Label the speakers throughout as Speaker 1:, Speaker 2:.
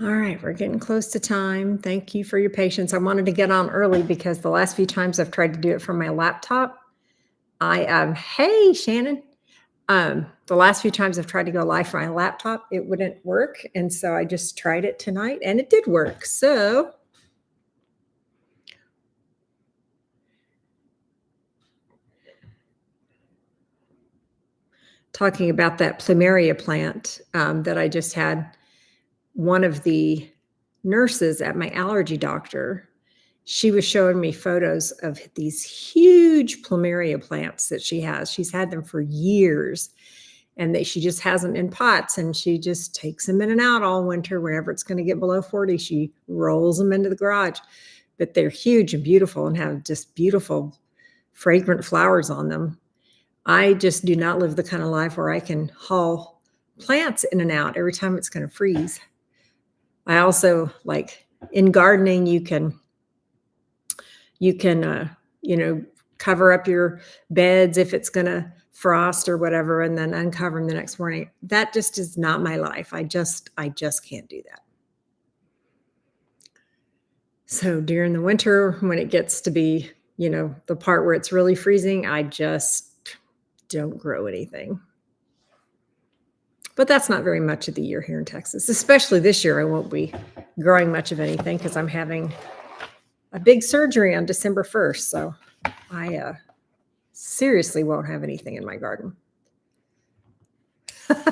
Speaker 1: All right, we're getting close to time. Thank you for your patience. I wanted to get on early because the last few times I've tried to do it from my laptop, hey Shannon. The last few times I've tried to go live from my laptop, it wouldn't work. And so I just tried it tonight and it did work. So talking about that plumeria plant that I just had, one of the nurses at my allergy doctor, she was showing me photos of these huge plumeria plants that she has. She's had them for years and she just has them in pots and she just takes them in and out all winter. Whenever it's going to get below 40, she rolls them into the garage. But they're huge and beautiful and have just beautiful, fragrant flowers on them. I just do not live the kind of life where I can haul plants in and out every time it's going to freeze. I also like in gardening, you can cover up your beds if it's going to frost or whatever, and then uncover them the next morning. That just is not my life. I just can't do that. So during the winter, when it gets to be, the part where it's really freezing, I just don't grow anything. But that's not very much of the year here in Texas. Especially this year, I won't be growing much of anything because I'm having a big surgery on December 1st. So I seriously won't have anything in my garden. All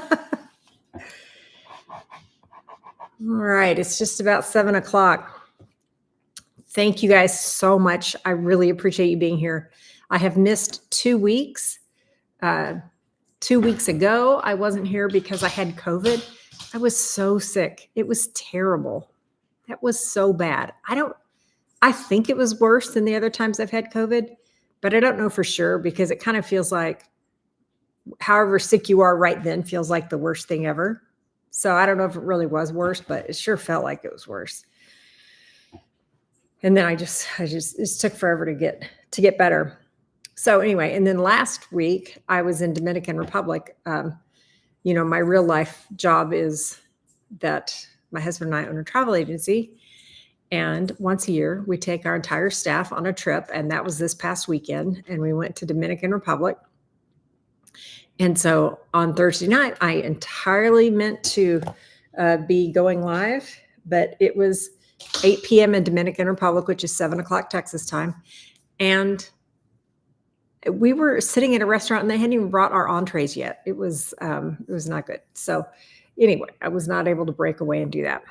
Speaker 1: right, it's just about 7:00. Thank you guys so much. I really appreciate you being here. I have missed 2 weeks. 2 weeks ago, I wasn't here because I had COVID. I was so sick. It was terrible. That was so bad. I think it was worse than the other times I've had COVID, but I don't know for sure because it kind of feels like however sick you are right then feels like the worst thing ever. So I don't know if it really was worse, but it sure felt like it was worse. And then it just took forever to get better. So anyway, and then last week I was in Dominican Republic. My real life job is that my husband and I own a travel agency. And once a year, we take our entire staff on a trip. And that was this past weekend. And we went to Dominican Republic. And so on Thursday night, I entirely meant to be going live, but it was 8 p.m. in Dominican Republic, which is 7:00 Texas time. And we were sitting at a restaurant and they hadn't even brought our entrees yet. It was not good. So anyway, I was not able to break away and do that.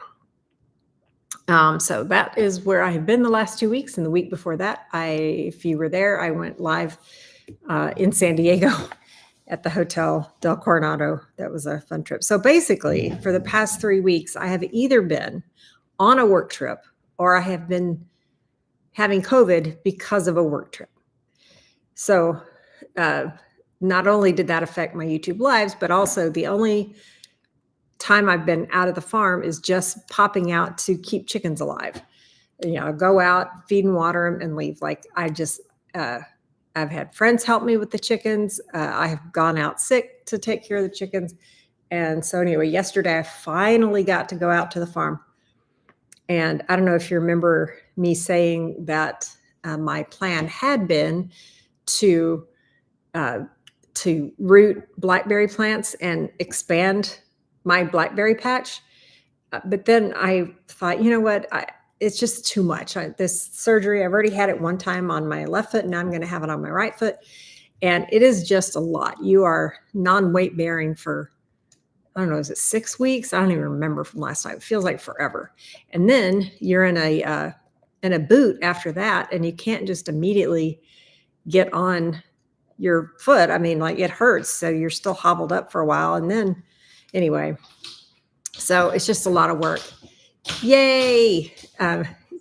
Speaker 1: So that is where I have been the last 2 weeks. And the week before that, if you were there, I went live in San Diego at the Hotel Del Coronado. That was a fun trip. So basically, for the past 3 weeks, I have either been on a work trip or I have been having COVID because of a work trip. So not only did that affect my YouTube lives, but also the only time I've been out of the farm is just popping out to keep chickens alive. Go out, feed and water them and leave. Like I've had friends help me with the chickens. I have gone out sick to take care of the chickens. And so anyway, yesterday I finally got to go out to the farm. And I don't know if you remember me saying that my plan had been to root blackberry plants and expand my blackberry patch. But then I thought, you know what? It's just too much. This surgery, I've already had it one time on my left foot. Now I'm going to have it on my right foot. And it is just a lot. You are non-weight bearing for, I don't know, is it 6 weeks? I don't even remember from last time. It feels like forever. And then you're in a boot after that, and you can't just immediately get on your foot. I mean, like it hurts. So you're still hobbled up for a while. And then anyway, so it's just a lot of work. Yay.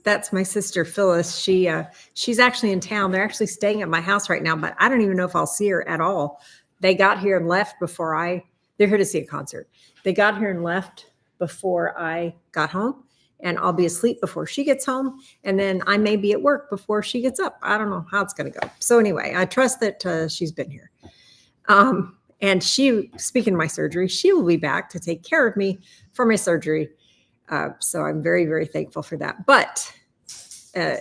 Speaker 1: That's my sister, Phyllis. She's actually in town. They're actually staying at my house right now, but I don't even know if I'll see her at all. They got here and left they're here to see a concert. They got here and left before I got home. And I'll be asleep before she gets home. And then I may be at work before she gets up. I don't know how it's going to go. So anyway, I trust that she's been here. And speaking of my surgery, she will be back to take care of me for my surgery So I'm very, very thankful for that. But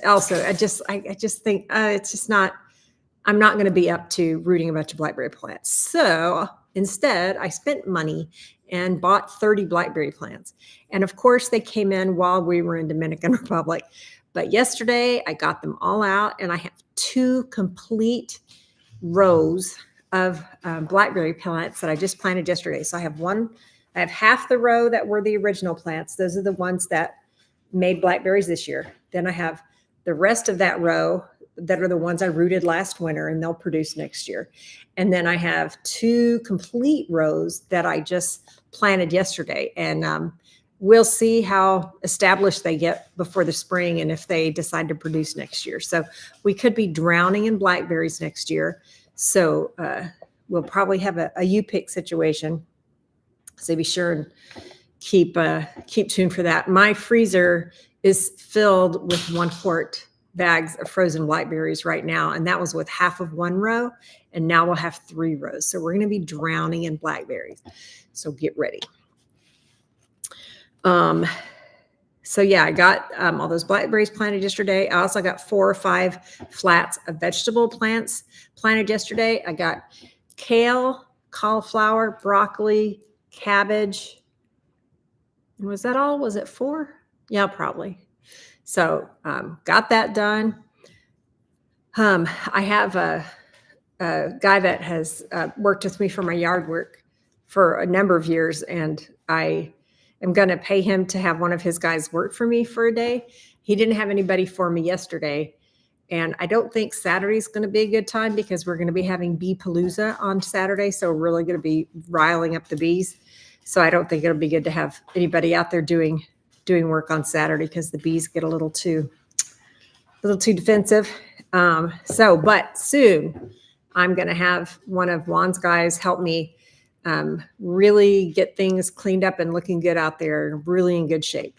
Speaker 1: also, I just think it's just not. I'm not going to be up to rooting a bunch of blackberry plants. So instead, I spent money and bought 30 blackberry plants. And of course, they came in while we were in Dominican Republic. But yesterday, I got them all out, and I have 2 complete rows of blackberry plants that I just planted yesterday. So I have half the row that were the original plants. Those are the ones that made blackberries this year. Then I have the rest of that row that are the ones I rooted last winter, and they'll produce next year. And then I have 2 complete rows that I just planted yesterday. And we'll see how established they get before the spring and if they decide to produce next year. So we could be drowning in blackberries next year. So we'll probably have a U-pick situation. So be sure and keep tuned for that. My freezer is filled with 1-quart bags of frozen blackberries right now, and that was with half of 1 row, and now we'll have 3 rows. So we're going to be drowning in blackberries. So get ready. So yeah, I got all those blackberries planted yesterday. I also got 4 or 5 flats of vegetable plants planted yesterday. I got kale, cauliflower, broccoli, cabbage. And was that all? Was it 4? Yeah, probably. So got that done. I have a guy that has worked with me for my yard work for a number of years, and I am going to pay him to have one of his guys work for me for a day. He didn't have anybody for me yesterday, and I don't think Saturday's going to be a good time because we're going to be having Bee Palooza on Saturday, so we're really going to be riling up the bees. So I don't think it'll be good to have anybody out there doing work on Saturday because the bees get a little too defensive. But soon I'm going to have one of Juan's guys help me really get things cleaned up and looking good out there, really in good shape.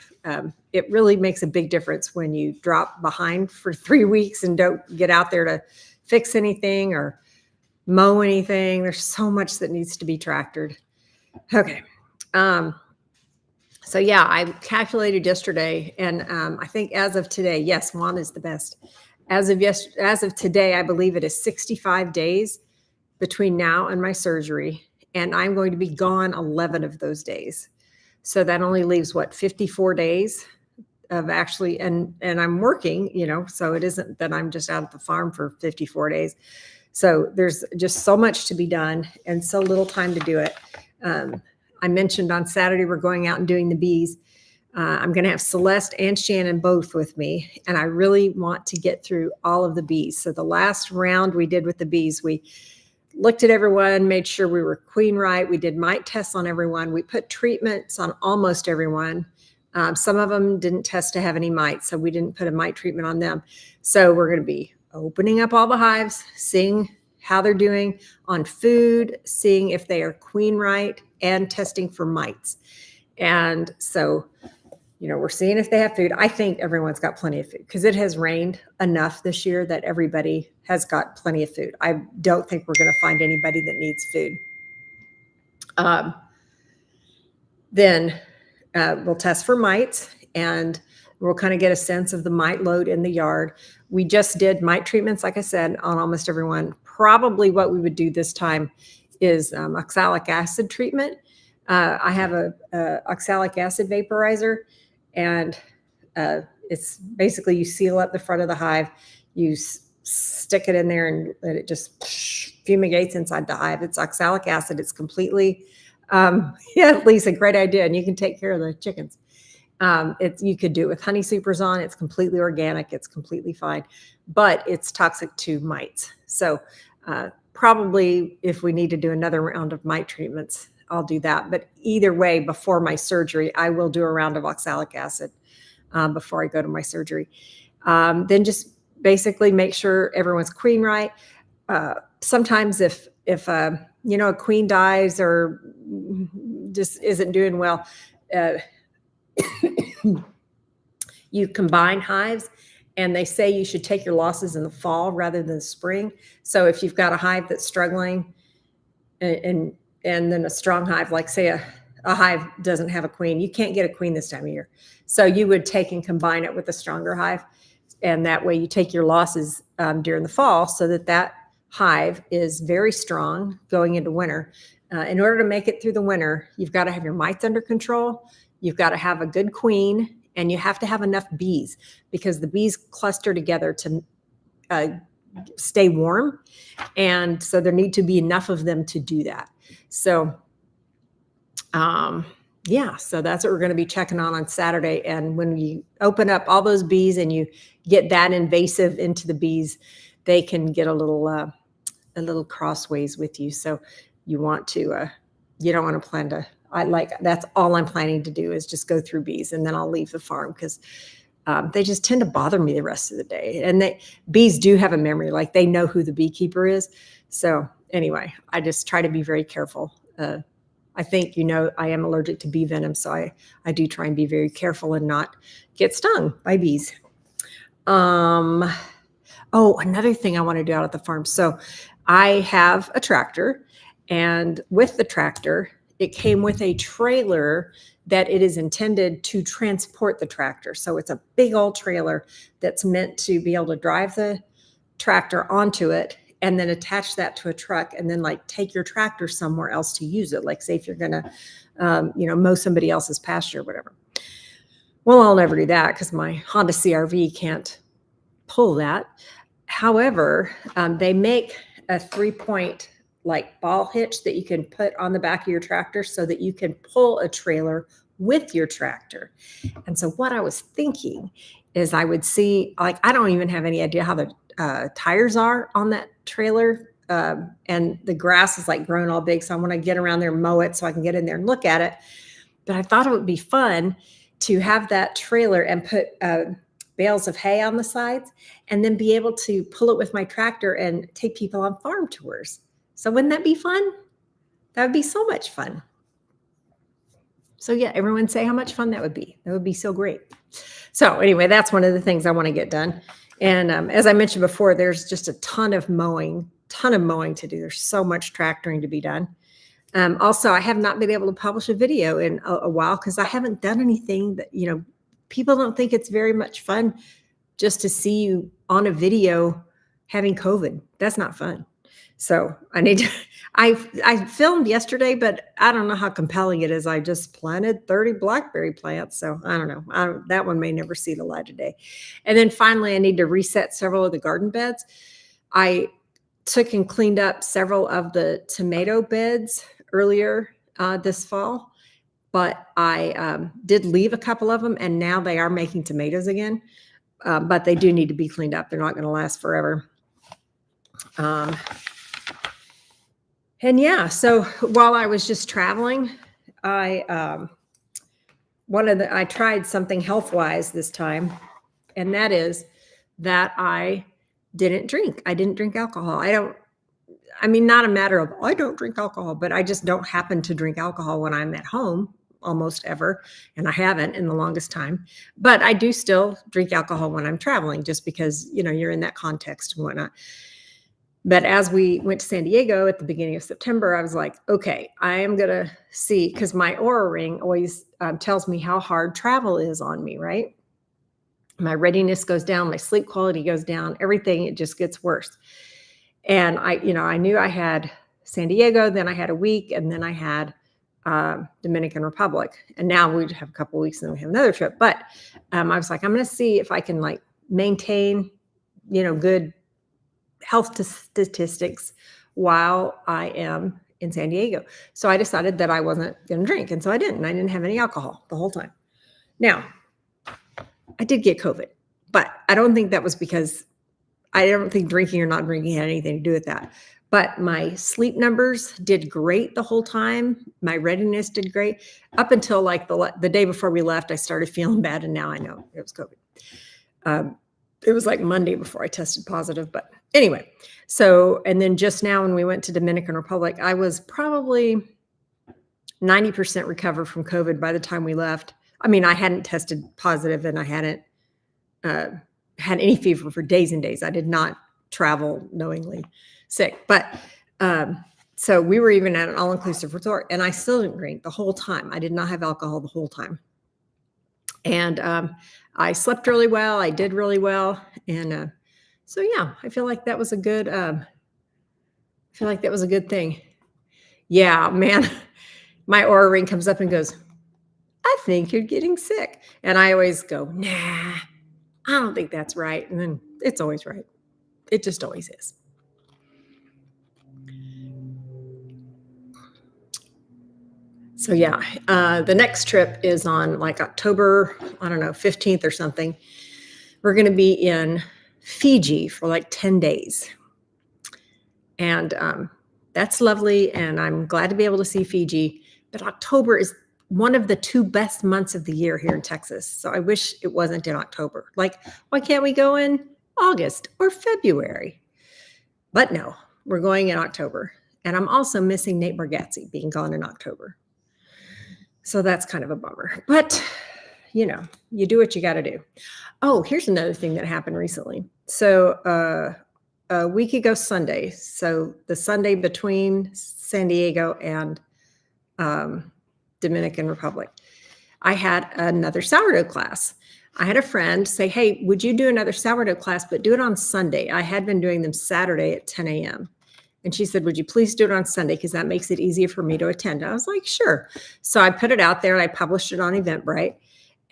Speaker 1: It really makes a big difference when you drop behind for 3 weeks and don't get out there to fix anything or mow anything. There's so much that needs to be tractored. Okay. So yeah, I calculated yesterday, and I think as of today, yes, Juan is the best. As of today, I believe it is 65 days between now and my surgery, and I'm going to be gone 11 of those days. So that only leaves 54 days of actually, and I'm working, so it isn't that I'm just out at the farm for 54 days. So there's just so much to be done and so little time to do it. I mentioned on Saturday we're going out and doing the bees. I'm going to have Celeste and Shannon both with me, and I really want to get through all of the bees. So the last round we did with the bees, we looked at everyone, made sure we were queen right. We did mite tests on everyone. We put treatments on almost everyone. Some of them didn't test to have any mites, so we didn't put a mite treatment on them. So we're going to be opening up all the hives, seeing how they're doing on food, seeing if they are queen right, and testing for mites. And so, we're seeing if they have food. I think everyone's got plenty of food because it has rained enough this year that everybody has got plenty of food. I don't think we're going to find anybody that needs food. Then we'll test for mites, and we'll kind of get a sense of the mite load in the yard. We just did mite treatments, like I said, on almost everyone. Probably what we would do this time is oxalic acid treatment. I have a oxalic acid vaporizer, and it's basically you seal up the front of the hive, you stick it in there, and it just fumigates inside the hive. It's oxalic acid. It's completely, at least a great idea, and you can take care of the chickens. You could do it with honey supers on. It's completely organic. It's completely fine, but it's toxic to mites. So probably if we need to do another round of mite treatments, I'll do that. But either way, before my surgery, I will do a round of oxalic acid before I go to my surgery. Then just basically make sure everyone's queen right. Sometimes if a queen dies or just isn't doing well, you combine hives, and they say you should take your losses in the fall rather than spring. So if you've got a hive that's struggling and then a strong hive, like say a a hive doesn't have a queen, you can't get a queen this time of year. So you would take and combine it with a stronger hive. And that way you take your losses during the fall so that hive is very strong going into winter. In order to make it through the winter, you've got to have your mites under control. You've got to have a good queen, and you have to have enough bees, because the bees cluster together to stay warm. And so there need to be enough of them to do that. So, yeah, so that's what we're going to be checking on Saturday. And when you open up all those bees and you get that invasive into the bees, they can get a little crossways with you. So you want to, you don't want to plan to, that's all I'm planning to do is just go through bees, and then I'll leave the farm, because they just tend to bother me the rest of the day. And bees do have a memory, like they know who the beekeeper is. So anyway, I just try to be very careful. I think, I am allergic to bee venom, so I do try and be very careful and not get stung by bees. Oh, another thing I want to do out at the farm. So I have a tractor, and with the tractor, it came with a trailer that it is intended to transport the tractor. So it's a big old trailer that's meant to be able to drive the tractor onto it and then attach that to a truck, and then take your tractor somewhere else to use it. Like, say if you're going to, mow somebody else's pasture or whatever. Well, I'll never do that because my Honda CR-V can't pull that. However, they make a 3-point ball hitch that you can put on the back of your tractor so that you can pull a trailer with your tractor. And so what I was thinking is I would see, I don't even have any idea how the tires are on that trailer. And the grass is grown all big. So I want to get around there and mow it so I can get in there and look at it. But I thought it would be fun to have that trailer and put bales of hay on the sides, and then be able to pull it with my tractor and take people on farm tours. So wouldn't that be fun? That would be so much fun. So yeah, everyone say how much fun that would be. That would be so great. So anyway, that's one of the things I want to get done. And as I mentioned before, there's just a ton of mowing to do. There's so much tractoring to be done. Also, I have not been able to publish a video in a while because I haven't done anything that, people don't think it's very much fun just to see you on a video having COVID. That's not fun. So I filmed yesterday, but I don't know how compelling it is. I just planted 30 blackberry plants. So I don't know. That one may never see the light of day. And then finally, I need to reset several of the garden beds. I took and cleaned up several of the tomato beds earlier this fall, but I did leave a couple of them, and now they are making tomatoes again. But they do need to be cleaned up. They're not going to last forever. And yeah, so while I was just traveling, I tried something health-wise this time, and that is that I didn't drink. I didn't drink alcohol. Not a matter of I don't drink alcohol, but I just don't happen to drink alcohol when I'm at home almost ever, and I haven't in the longest time. But I do still drink alcohol when I'm traveling, just because you're in that context and whatnot. But as we went to San Diego at the beginning of September, I was like, okay, I am going to see, because my Oura Ring always tells me how hard travel is on me, right? My readiness goes down, my sleep quality goes down, everything, it just gets worse. And I knew I had San Diego, then I had a week, and then I had Dominican Republic. And now we have a couple of weeks and then we have another trip. But I was like, I'm going to see if I can maintain, good health statistics while I am in San Diego. So I decided that I wasn't going to drink. And so I didn't. I didn't have any alcohol the whole time. Now, I did get COVID, but I don't think that was because I don't think drinking or not drinking had anything to do with that. But my sleep numbers did great the whole time. My readiness did great up until the day before we left. I started feeling bad, and now I know it was COVID. It was Monday before I tested positive, but anyway. So, and then just now when we went to Dominican Republic, I was probably 90% recovered from COVID by the time we left. I hadn't tested positive, and I hadn't had any fever for days and days. I did not travel knowingly sick, but So we were even at an all-inclusive resort, and I still didn't drink the whole time. I did not have alcohol the whole time. And I slept really well. I did really well. And so, yeah, I feel like that was a good, thing. Yeah, man. My aura ring comes up and goes, I think you're getting sick. And I always go, nah, I don't think that's right. And then it's always right. It just always is. So yeah, the next trip is on like October, I don't know, 15th or something. We're going to be in Fiji for like 10 days. And that's lovely. And I'm glad to be able to see Fiji. But October is one of the 2 best months of the year here in Texas. So I wish it wasn't in October. Like, why can't we go in August or February? But no, we're going in October. And I'm also missing Nate Bargatze being gone in October. So that's kind of a bummer. But, you know, you do what you got to do. Oh, here's another thing that happened recently. So a week ago Sunday, so the Sunday between San Diego and Dominican Republic, I had another sourdough class. I had a friend say, hey, would you do another sourdough class, but do it on Sunday? I had been doing them Saturday at 10 a.m. And she said, would you please do it on Sunday? Because that makes it easier for me to attend. I was like, sure. So I put it out there and I published it on Eventbrite.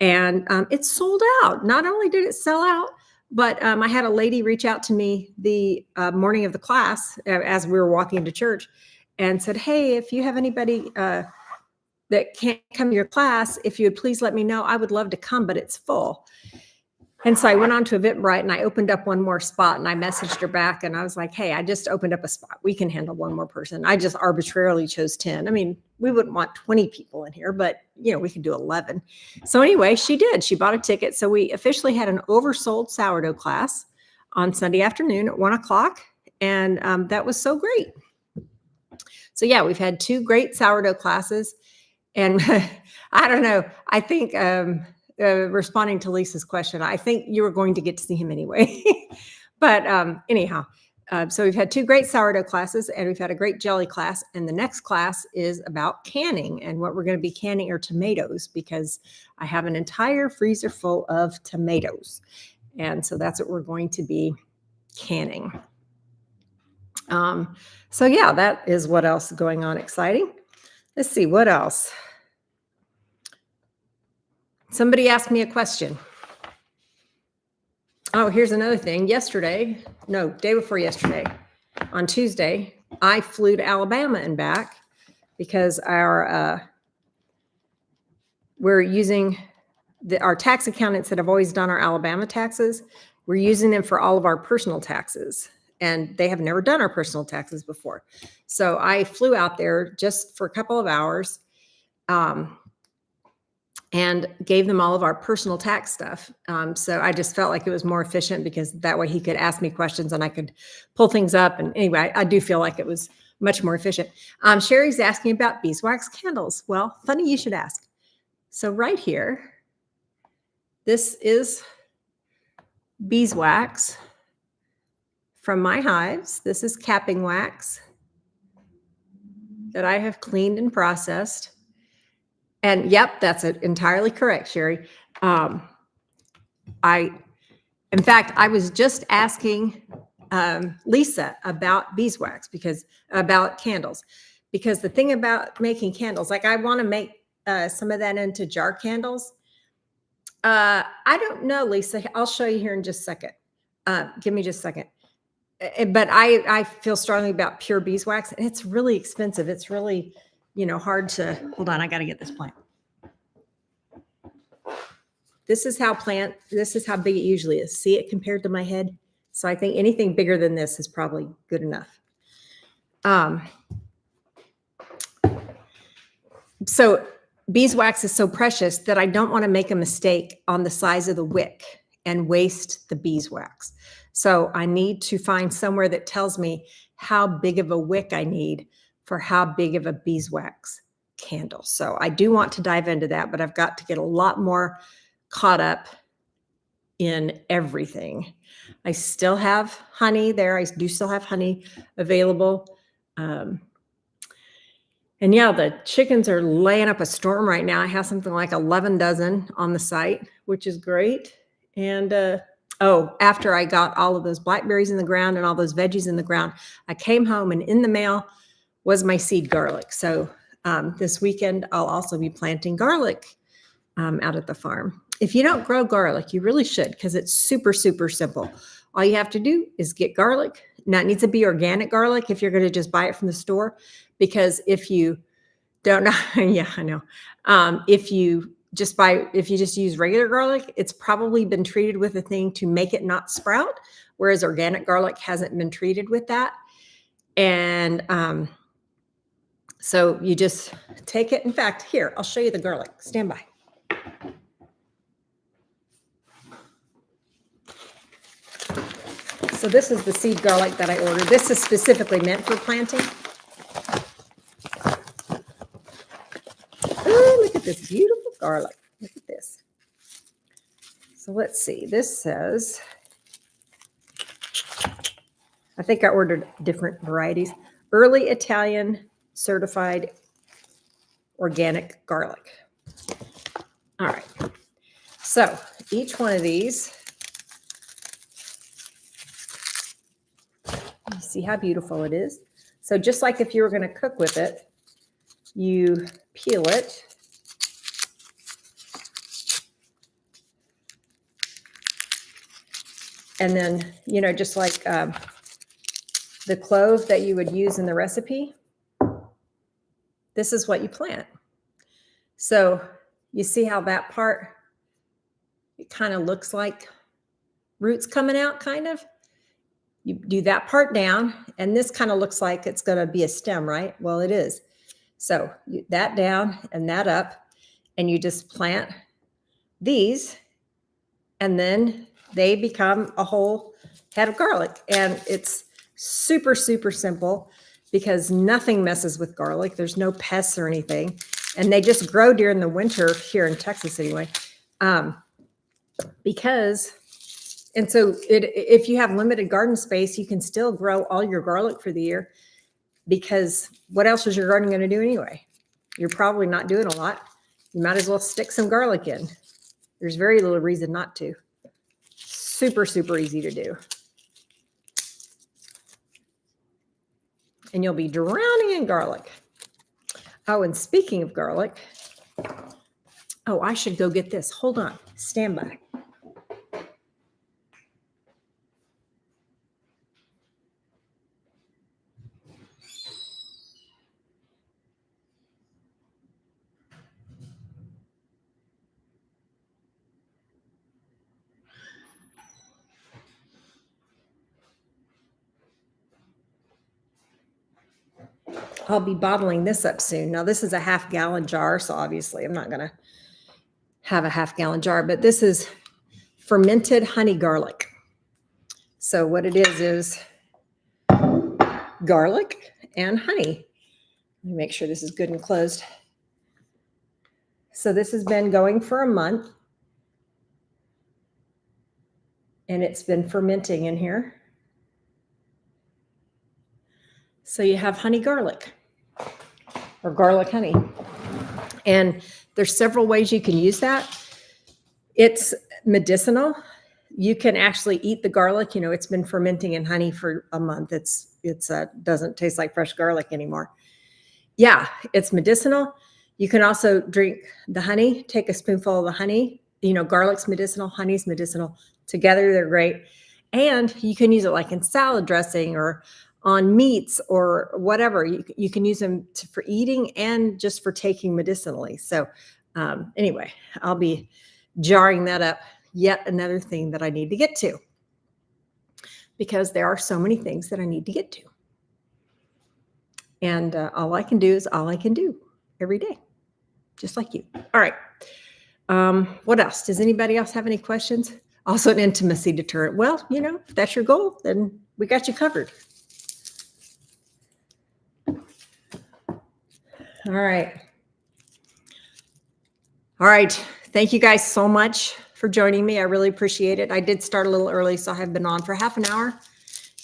Speaker 1: And it sold out. Not only did it sell out, but I had a lady reach out to me the morning of the class as we were walking to church and said, hey, if you have anybody that can't come to your class, if you would please let me know. I would love to come, but it's full. And so I went on to Eventbrite and I opened up one more spot and I messaged her back and I was like, hey, I just opened up a spot. We can handle one more person. I just arbitrarily chose 10. I mean, we wouldn't want 20 people in here, but you know, we could do 11. So anyway, she did. She bought a ticket. So we officially had an oversold sourdough class on Sunday afternoon at 1:00. And that was so great. So yeah, we've had 2 great sourdough classes. And I don't know, I think responding to Lisa's question, I think you were going to get to see him anyway. But anyhow, so we've had 2 great sourdough classes and we've had a great jelly class. And the next class is about canning. And what we're going to be canning are tomatoes because I have an entire freezer full of tomatoes. And so that's what we're going to be canning. So yeah, that is what else is going on exciting. Let's see, what else? Somebody asked me a question. Oh, here's another thing. Day before yesterday, on Tuesday, I flew to Alabama and back because we're using our tax accountants that have always done our Alabama taxes. We're using them for all of our personal taxes, and they have never done our personal taxes before. So I flew out there just for a couple of hours. And gave them all of our personal tax stuff. So I just felt like it was more efficient because that way he could ask me questions and I could pull things up. And anyway, I do feel like it was much more efficient. Sherry's asking about beeswax candles. Well, funny you should ask. So right here, this is beeswax from my hives. This is capping wax that I have cleaned and processed. And yep, that's entirely correct, Sherry. In fact, I was just asking Lisa about beeswax about candles, because the thing about making candles, like I want to make some of that into jar candles. I don't know, Lisa. I'll show you here in just a second. Give me just a second. But I feel strongly about pure beeswax, and it's really expensive. It's really hard to, hold on, I got to get this plant. This is how big it usually is. See it compared to my head? So I think anything bigger than this is probably good enough. So beeswax is so precious that I don't want to make a mistake on the size of the wick and waste the beeswax. So I need to find somewhere that tells me how big of a wick I need for how big of a beeswax candle. So I do want to dive into that, but I've got to get a lot more caught up in everything. I still have honey there. I do still have honey available. And yeah, the chickens are laying up a storm right now. I have something like 11 dozen on the site, which is great. And after I got all of those blackberries in the ground and all those veggies in the ground, I came home and in the mail was my seed garlic. So this weekend, I'll also be planting garlic out at the farm. If you don't grow garlic, you really should, because it's super, super simple. All you have to do is get garlic. Now, it needs to be organic garlic if you're going to just buy it from the store, because if you don't know, yeah, I know. If you just use regular garlic, it's probably been treated with a thing to make it not sprout, whereas organic garlic hasn't been treated with that. And so you just take it. In fact, here, I'll show you the garlic. Stand by. So this is the seed garlic that I ordered. This is specifically meant for planting. Oh, look at this beautiful garlic. Look at this. So let's see. This says, I think I ordered different varieties. Early Italian certified organic garlic. All right. So each one of these, you see how beautiful it is. So just like if you were going to cook with it, you peel it. And then, just like the clove that you would use in the recipe, this is what you plant. So you see how that part, it kind of looks like roots coming out, kind of. You do that part down, and this kind of looks like it's going to be a stem, right? Well, it is. So that down and that up, and you just plant these, and then they become a whole head of garlic. And it's super, super simple because nothing messes with garlic. There's no pests or anything. And they just grow during the winter here in Texas anyway. If you have limited garden space, you can still grow all your garlic for the year, because what else is your garden going to do anyway? You're probably not doing a lot. You might as well stick some garlic in. There's very little reason not to. Super, super easy to do. And you'll be drowning in garlic. Oh, and speaking of garlic, I should go get this. Hold on. Stand by. I'll be bottling this up soon. Now, this is a half-gallon jar, so obviously I'm not going to have a half-gallon jar, but this is fermented honey garlic. So what it is garlic and honey. Let me make sure this is good and closed. So this has been going for a month, and it's been fermenting in here. So you have honey garlic, or garlic honey. And there's several ways you can use that. It's medicinal. You can actually eat the garlic. It's been fermenting in honey for a month. It's doesn't taste like fresh garlic anymore. Yeah, it's medicinal. You can also drink the honey, take a spoonful of the honey. Garlic's medicinal, honey's medicinal. Together, they're great. And you can use it like in salad dressing or on meats or whatever. You can use them for eating and just for taking medicinally. So anyway, I'll be jarring that up. Yet another thing that I need to get to, because there are so many things that I need to get to. And all I can do is all I can do every day, just like you. All right. What else? Does anybody else have any questions? Also an intimacy deterrent. Well, if that's your goal, then we got you covered. All right. All right. Thank you guys so much for joining me. I really appreciate it. I did start a little early, so I have been on for half an hour.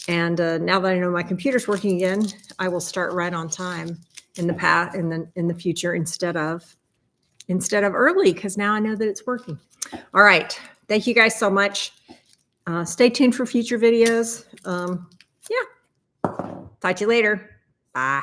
Speaker 1: And now that I know my computer's working again, I will start right on time. in the past, in the future, instead of early, because now I know that it's working. All right. Thank you guys so much. Stay tuned for future videos. Yeah. Talk to you later. Bye.